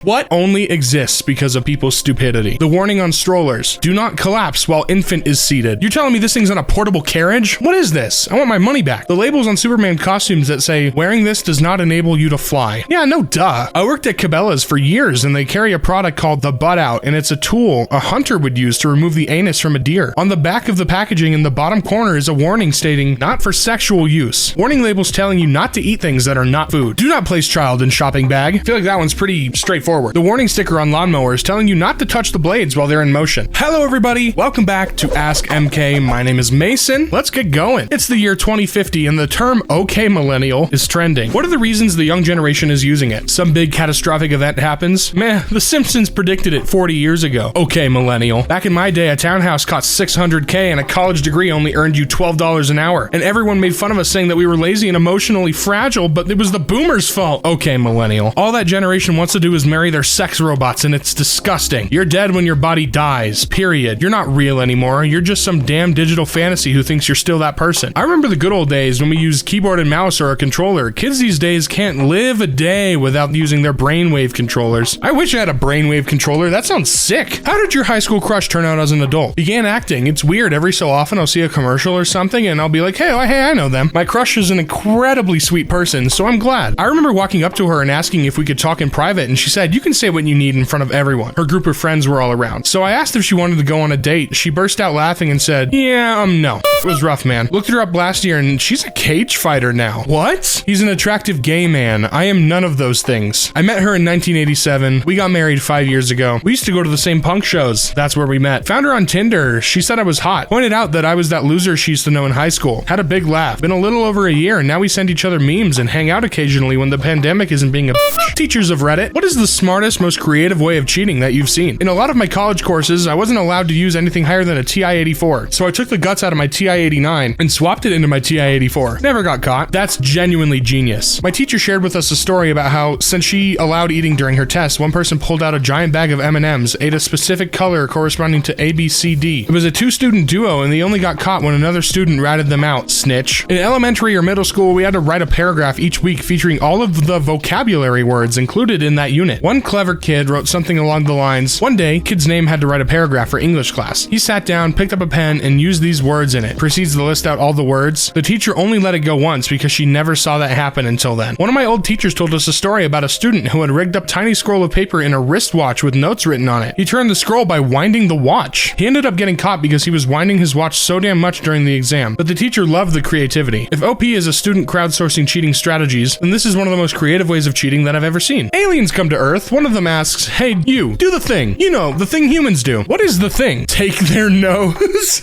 What only exists because of people's stupidity? The warning on strollers. Do not collapse while infant is seated. You're telling me this thing's on a portable carriage? What is this? I want my money back. The labels on Superman costumes that say, wearing this does not enable you to fly. Yeah, no duh. I worked at Cabela's for years and they carry a product called the butt out, and it's a tool a hunter would use to remove the anus from a deer. On the back of the packaging in the bottom corner is a warning stating, not for sexual use. Warning labels telling you not to eat things that are not food. Do not place child in shopping bag. I feel like that one's pretty straightforward. The warning sticker on lawnmowers telling you not to touch the blades while they're in motion. Hello everybody, welcome back to Ask EmKay. My name is Mason. Let's get going. It's the year 2050 and the term okay millennial is trending. What are the reasons the young generation is using it? Some big catastrophic event happens? Meh, The Simpsons predicted it 40 years ago. Okay millennial. Back in my day, a townhouse cost $600K and a college degree only earned you $12 an hour. And everyone made fun of us saying that we were lazy and emotionally fragile, but it was the boomers' fault. Okay millennial. All that generation wants to do is marry their sex robots and it's disgusting. You're dead when your body dies, period. You're not real anymore. You're just some damn digital fantasy who thinks you're still that person. I remember the good old days when we used keyboard and mouse or a controller. Kids these days can't live a day without using their brainwave controllers. I wish I had a brainwave controller. That sounds sick. How did your high school crush turn out as an adult? Began acting. It's weird. Every so often I'll see a commercial or something and I'll be like, hey, I know them. My crush is an incredibly sweet person, so I'm glad. I remember walking up to her and asking if we could talk in private, and she said, you can say what you need in front of everyone. Her group of friends were all around. So I asked if she wanted to go on a date. She burst out laughing and said, yeah, no. It was rough, man. Looked her up last year and she's a cage fighter now. What? He's an attractive gay man. I am none of those things. I met her in 1987. We got married 5 years ago. We used to go to the same punk shows. That's where we met. Found her on Tinder. She said I was hot. Pointed out that I was that loser she used to know in high school. Had a big laugh. Been a little over a year and now we send each other memes and hang out occasionally when the pandemic isn't being a bitch. Teachers of Reddit, what is the smartest, most creative way of cheating that you've seen? In a lot of my college courses, I wasn't allowed to use anything higher than a TI-84, so I took the guts out of my TI-89 and swapped it into my TI-84. Never got caught. That's genuinely genius. My teacher shared with us a story about how, since she allowed eating during her test, one person pulled out a giant bag of M&Ms, ate a specific color corresponding to A, B, C, D. It was a two-student duo, and they only got caught when another student ratted them out. Snitch. In elementary or middle school, we had to write a paragraph each week featuring all of the vocabulary words included in that unit. One clever kid wrote something along the lines, one day, kid's name had to write a paragraph for English class. He sat down, picked up a pen, and used these words in it. Proceeds to list out all the words. The teacher only let it go once because she never saw that happen until then. One of my old teachers told us a story about a student who had rigged up tiny scroll of paper in a wristwatch with notes written on it. He turned the scroll by winding the watch. He ended up getting caught because he was winding his watch so damn much during the exam, but the teacher loved the creativity. If OP is a student crowdsourcing cheating strategies, then this is one of the most creative ways of cheating that I've ever seen. Aliens come to Earth. One of them asks, hey, you, do the thing. You know, the thing humans do. What is the thing? Take their nose.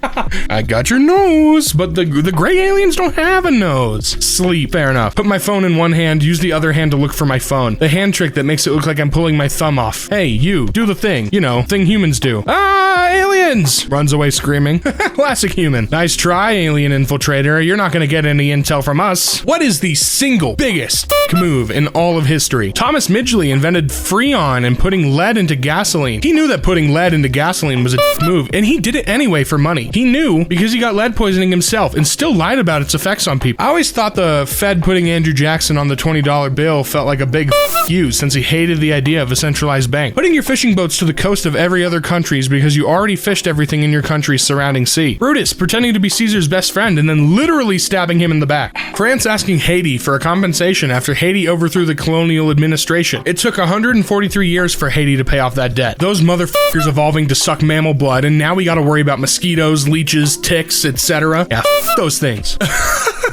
I got your nose, but the gray aliens don't have a nose. Sleep, fair enough. Put my phone in one hand, use the other hand to look for my phone. The hand trick that makes it look like I'm pulling my thumb off. Hey, you, do the thing. You know, thing humans do. Ah, aliens! Runs away screaming. Classic human. Nice try, alien infiltrator. You're not gonna get any intel from us. What is the single biggest move in all of history? Thomas Midgley invented Freon and putting lead into gasoline. He knew that putting lead into gasoline was a move, and he did it anyway for money. He knew because he got lead poisoning himself and still lied about its effects on people. I always thought the Fed putting Andrew Jackson on the $20 bill felt like a big you since he hated the idea of a centralized bank. Putting your fishing boats to the coast of every other countries because you already fished everything in your country's surrounding sea. Brutus pretending to be Caesar's best friend and then literally stabbing him in the back. France asking Haiti for a compensation after Haiti overthrew the colonial administration. It took 143 years for Haiti to pay off that debt. Those motherfuckers evolving to suck mammal blood, and now we gotta worry about mosquitoes, leeches, ticks, etc. Yeah, those things.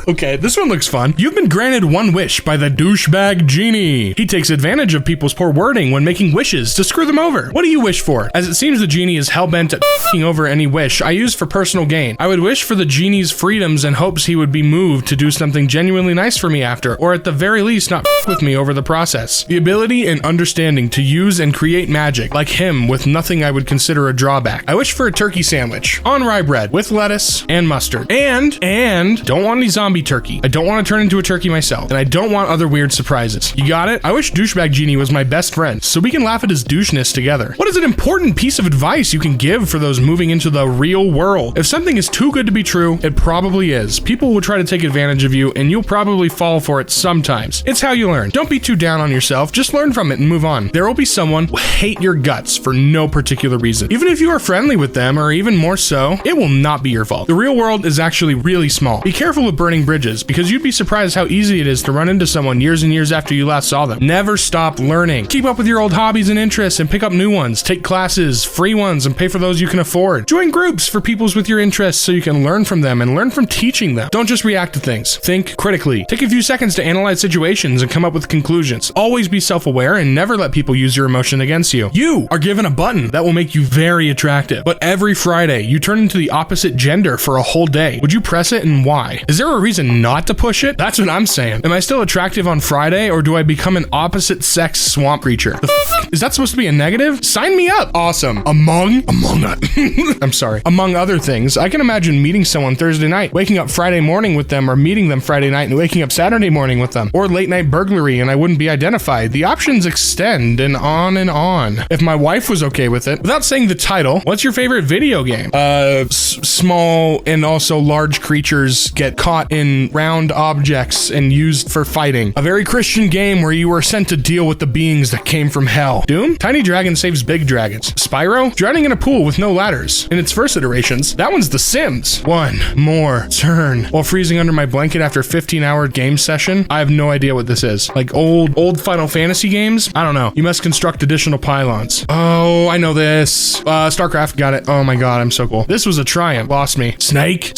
Okay, this one looks fun. You've been granted one wish by the douchebag genie. He takes advantage of people's poor wording when making wishes to screw them over. What do you wish for? As it seems the genie is hell-bent at f***ing over any wish I use for personal gain. I would wish for the genie's freedoms and hopes he would be moved to do something genuinely nice for me after, or at the very least not f*** with me over the process. The ability and understanding to use and create magic, like him, with nothing I would consider a drawback. I wish for a turkey sandwich on rye bread with lettuce and mustard. And don't want any zombies zombie turkey. I don't want to turn into a turkey myself, and I don't want other weird surprises. You got it? I wish Douchebag Genie was my best friend, so we can laugh at his doucheness together. What is an important piece of advice you can give for those moving into the real world? If something is too good to be true, it probably is. People will try to take advantage of you, and you'll probably fall for it sometimes. It's how you learn. Don't be too down on yourself, just learn from it and move on. There will be someone who will hate your guts for no particular reason. Even if you are friendly with them, or even more so, it will not be your fault. The real world is actually really small. Be careful with burning bridges, because you'd be surprised how easy it is to run into someone years and years after you last saw them. Never stop learning. Keep up with your old hobbies and interests and pick up new ones. Take classes, free ones, and pay for those you can afford. Join groups for peoples with your interests so you can learn from them and learn from teaching them. Don't just react to things. Think critically. Take a few seconds to analyze situations and come up with conclusions. Always be self-aware and never let people use your emotion against you. You are given a button that will make you very attractive, but every Friday you turn into the opposite gender for a whole day. Would you press it, and why? Is there a reason not to push it? That's what I'm saying. Am I still attractive on Friday, or do I become an opposite sex swamp creature? The is that supposed to be a negative? Sign me up. Awesome. Among I'm sorry. Among other things, I can imagine meeting someone Thursday night, waking up Friday morning with them, or meeting them Friday night and waking up Saturday morning with them, or late night burglary and I wouldn't be identified. The options extend and on and on. If my wife was okay with it. Without saying the title, what's your favorite video game? Small and also large creatures get caught in round objects and used for fighting. A very Christian game where you were sent to deal with the beings that came from hell. Doom? Tiny dragon saves big dragons. Spyro? Drowning in a pool with no ladders. In its first iterations, that one's The Sims. One more turn. While freezing under my blanket after a 15-hour game session, I have no idea what this is. Like old Final Fantasy games? I don't know. You must construct additional pylons. Oh, I know this. StarCraft, got it. Oh my god, I'm so cool. This was a triumph. Lost me. Snake.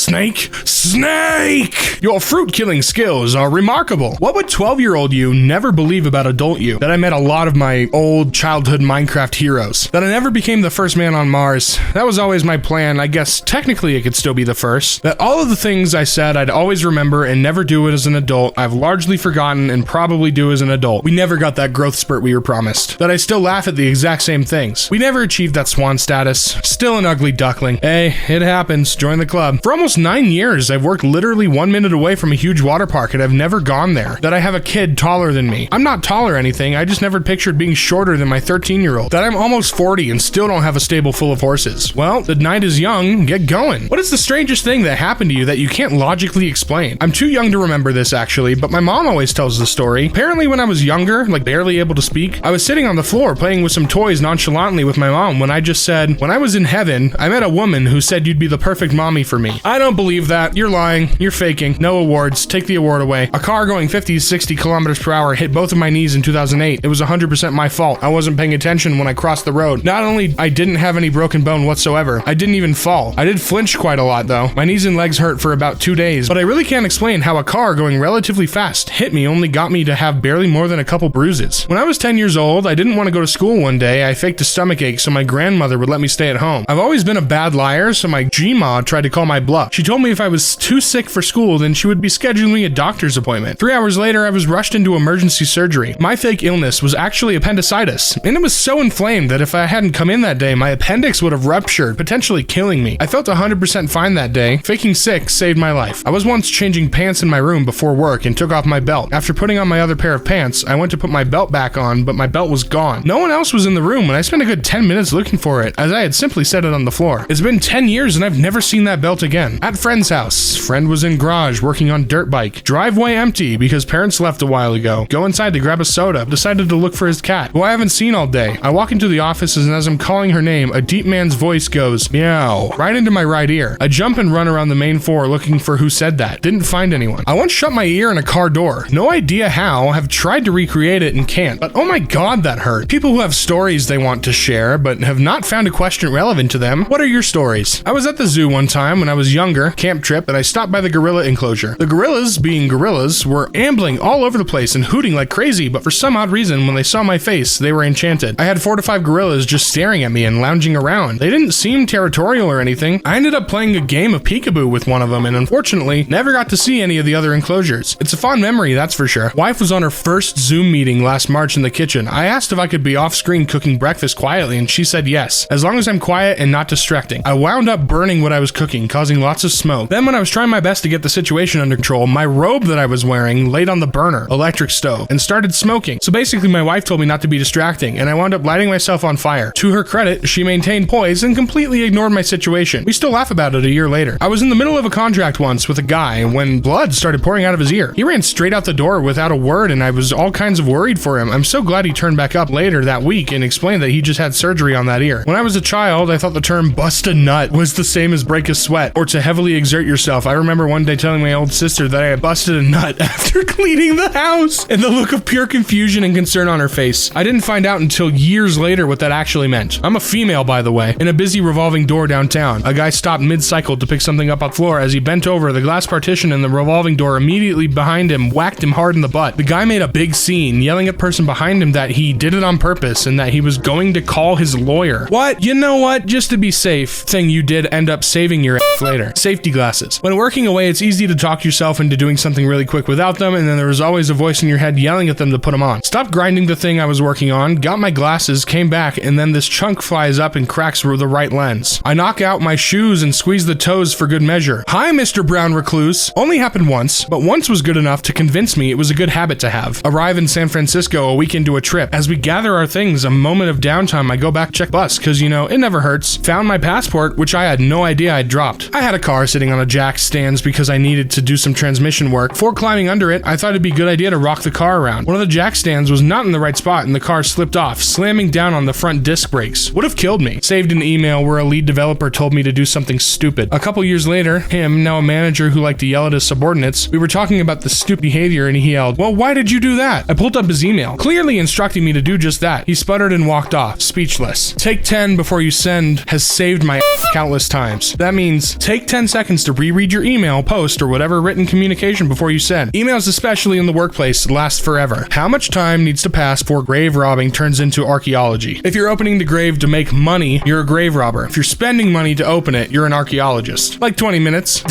Your fruit-killing skills are remarkable. What would 12-year-old you never believe about adult you? That I met a lot of my old childhood Minecraft heroes. That I never became the first man on Mars. That was always my plan. I guess technically it could still be the first. That all of the things I said I'd always remember and never do it as an adult, I've largely forgotten and probably do as an adult. We never got that growth spurt we were promised. That I still laugh at the exact same things. We never achieved that swan status. Still an ugly duckling. Hey, it happens. Join the club. For almost 9 years, I've worked literally 1 minute away from a huge water park and I've never gone there. That I have a kid taller than me. I'm not tall or anything, I just never pictured being shorter than my 13-year-old. That I'm almost 40 and still don't have a stable full of horses. Well, the night is young, get going. What is the strangest thing that happened to you that you can't logically explain? I'm too young to remember this actually, but my mom always tells the story. Apparently when I was younger, like barely able to speak, I was sitting on the floor playing with some toys nonchalantly with my mom when I just said, when I was in heaven, I met a woman who said you'd be the perfect mommy for me. I don't believe that. You're lying. You're faking. No awards. Take the award away. A car going 50, 60 kilometers per hour hit both of my knees in 2008. It was 100% my fault. I wasn't paying attention when I crossed the road. Not only I didn't have any broken bone whatsoever, I didn't even fall. I did flinch quite a lot though. My knees and legs hurt for about 2 days, but I really can't explain how a car going relatively fast hit me only got me to have barely more than a couple bruises. When I was 10 years old, I didn't want to go to school one day. I faked a stomach ache so my grandmother would let me stay at home. I've always been a bad liar, so my Gma tried to call my bluff. She told me if I was too sick for school, then she would be scheduling me a doctor's appointment. 3 hours later, I was rushed into emergency surgery. My fake illness was actually appendicitis, and it was so inflamed that if I hadn't come in that day, my appendix would have ruptured, potentially killing me. I felt 100% fine that day. Faking sick saved my life. I was once changing pants in my room before work and took off my belt. After putting on my other pair of pants, I went to put my belt back on, but my belt was gone. No one else was in the room, and I spent a good 10 minutes looking for it, as I had simply set it on the floor. It's been 10 years and I've never seen that belt again. At friend's house. Friend was in garage working on dirt bike. Driveway empty because parents left a while ago. Go inside to grab a soda. Decided to look for his cat, who I haven't seen all day. I walk into the office and as I'm calling her name, a deep man's voice goes, meow, right into my right ear. I jump and run around the main floor looking for who said that. Didn't find anyone. I once shut my ear in a car door. No idea how. Have tried to recreate it and can't. But oh my god, that hurt. People who have stories they want to share, but have not found a question relevant to them. What are your stories? I was at the zoo one time when I was younger, camp trip, and I stopped by the gorilla enclosure. The gorillas, being gorillas, were ambling all over the place and hooting like crazy, but for some odd reason, when they saw my face, they were enchanted. I had 4 to 5 gorillas just staring at me and lounging around. They didn't seem territorial or anything. I ended up playing a game of peekaboo with one of them, and unfortunately, never got to see any of the other enclosures. It's a fond memory, that's for sure. Wife was on her first Zoom meeting last March in the kitchen. I asked if I could be off-screen cooking breakfast quietly, and she said yes, as long as I'm quiet and not distracting. I wound up burning what I was cooking, causing lots of smoke. Then when I was trying my best to get the situation situation under control, my robe that I was wearing laid on the burner, electric stove, and started smoking. So basically my wife told me not to be distracting, and I wound up lighting myself on fire. To her credit, she maintained poise and completely ignored my situation. We still laugh about it a year later. I was in the middle of a contract once with a guy when blood started pouring out of his ear. He ran straight out the door without a word, and I was all kinds of worried for him. I'm so glad he turned back up later that week and explained that he just had surgery on that ear. When I was a child, I thought the term bust a nut was the same as break a sweat or to heavily exert yourself. I remember one day telling my old sister that I had busted a nut after cleaning the house, and the look of pure confusion and concern on her face. I didn't find out until years later what that actually meant. I'm a female, by the way. In a busy revolving door downtown, a guy stopped mid-cycle to pick something up off the floor. As he bent over, the glass partition in the revolving door immediately behind him whacked him hard in the butt. The guy made a big scene, yelling at the person behind him that he did it on purpose and that he was going to call his lawyer. What? You know what? Just to be safe, thing you did end up saving your ass later. Safety glasses. When working away, it's easy to talk yourself into doing something really quick without them, and then there was always a voice in your head yelling at them to put them on. Stopped grinding the thing I was working on, got my glasses, came back, and then this chunk flies up and cracks through the right lens. I knock out my shoes and squeeze the toes for good measure. Hi, Mr. Brown Recluse. Only happened once, but once was good enough to convince me it was a good habit to have. Arrive in San Francisco a week into a trip. As we gather our things, a moment of downtime, I go back check bus, cause you know, it never hurts. Found my passport, which I had no idea I'd dropped. I had a car sitting on a jack stands because I needed to do some transmission work. Before climbing under it, I thought it'd be a good idea to rock the car around. One of the jack stands was not in the right spot and the car slipped off, slamming down on the front disc brakes. Would have killed me. Saved an email where a lead developer told me to do something stupid. A couple years later, him, now a manager who liked to yell at his subordinates, we were talking about the stupid behavior and he yelled, "Well, why did you do that?" I pulled up his email, clearly instructing me to do just that. He sputtered and walked off, speechless. Take 10 before you send has saved my countless times. That means take 10 seconds to reread your email, post, or whatever written communication before you send. Emails, especially in the workplace, last forever. How much time needs to pass before grave robbing turns into archaeology? If you're opening the grave to make money, you're a grave robber. If you're spending money to open it, you're an archaeologist. Like 20 minutes.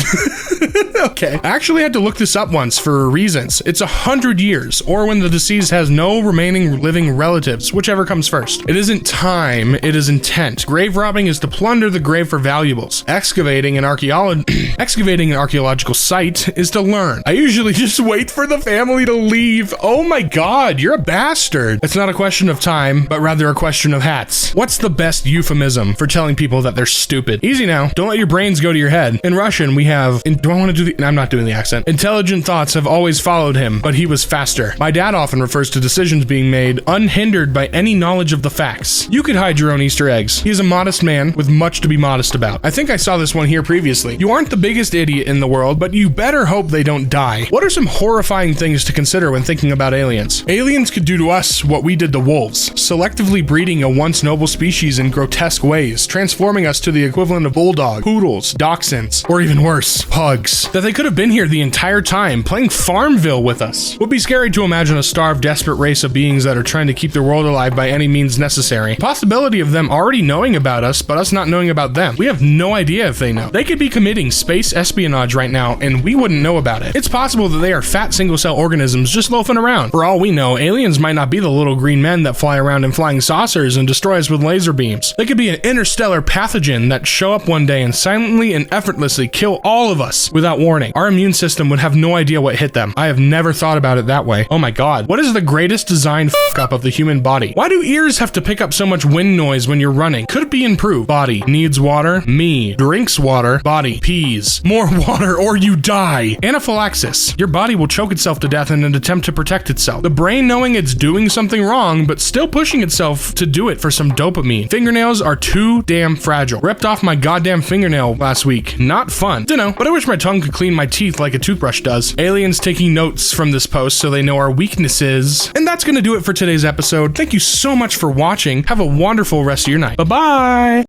Okay. I actually had to look this up once for reasons. It's 100 years, or when the deceased has no remaining living relatives, whichever comes first. It isn't time, it is intent. Grave robbing is to plunder the grave for valuables. Excavating an archaeological site is to learn. I usually just wait for the family to leave. Oh my god, you're a bastard. It's not a question of time, but rather a question of hats. What's the best euphemism for telling people that they're stupid? Easy now. Don't let your brains go to your head. In Russian, we have... do I want to do the... I'm not doing the accent. Intelligent thoughts have always followed him, but he was faster. My dad often refers to decisions being made unhindered by any knowledge of the facts. You could hide your own Easter eggs. He is a modest man with much to be modest about. I think I saw this one here previously. You aren't the biggest idiot in the world, but you better hope they don't die. What are some horrifying things to consider when thinking about aliens? Aliens could do to us what we did to wolves, selectively breeding a once noble species in grotesque ways, transforming us to the equivalent of bulldog, poodles, dachshunds, or even worse, pugs. That they could have been here the entire time, playing Farmville with us. Would be scary to imagine a starved, desperate race of beings that are trying to keep the world alive by any means necessary. The possibility of them already knowing about us, but us not knowing about them. We have no idea if they know. They could be committing space espionage right now, and we wouldn't know about it. It's possible that they are fat single-cell organisms just loafing around. For all we know, aliens might not be the little green men that fly around in flying saucers and destroy us with laser beams. They could be an interstellar pathogen that show up one day and silently and effortlessly kill all of us without warning. Our immune system would have no idea what hit them. I have never thought about it that way. Oh my god. What is the greatest design f*** up of the human body? Why do ears have to pick up so much wind noise when you're running? Could it be improved? Body needs water. Me drinks water. Body pees. More water or you die. Anaphylaxis. Your body will choke itself to death in an attempt to protect itself. The brain knowing it's doing something wrong, but still pushing itself to do it for some dopamine. Fingernails are too damn fragile. Ripped off my goddamn fingernail last week. Not fun. Dunno, but I wish my tongue could clean my teeth like a toothbrush does. Aliens taking notes from this post so they know our weaknesses. And that's gonna do it for today's episode. Thank you so much for watching. Have a wonderful rest of your night. Bye-bye!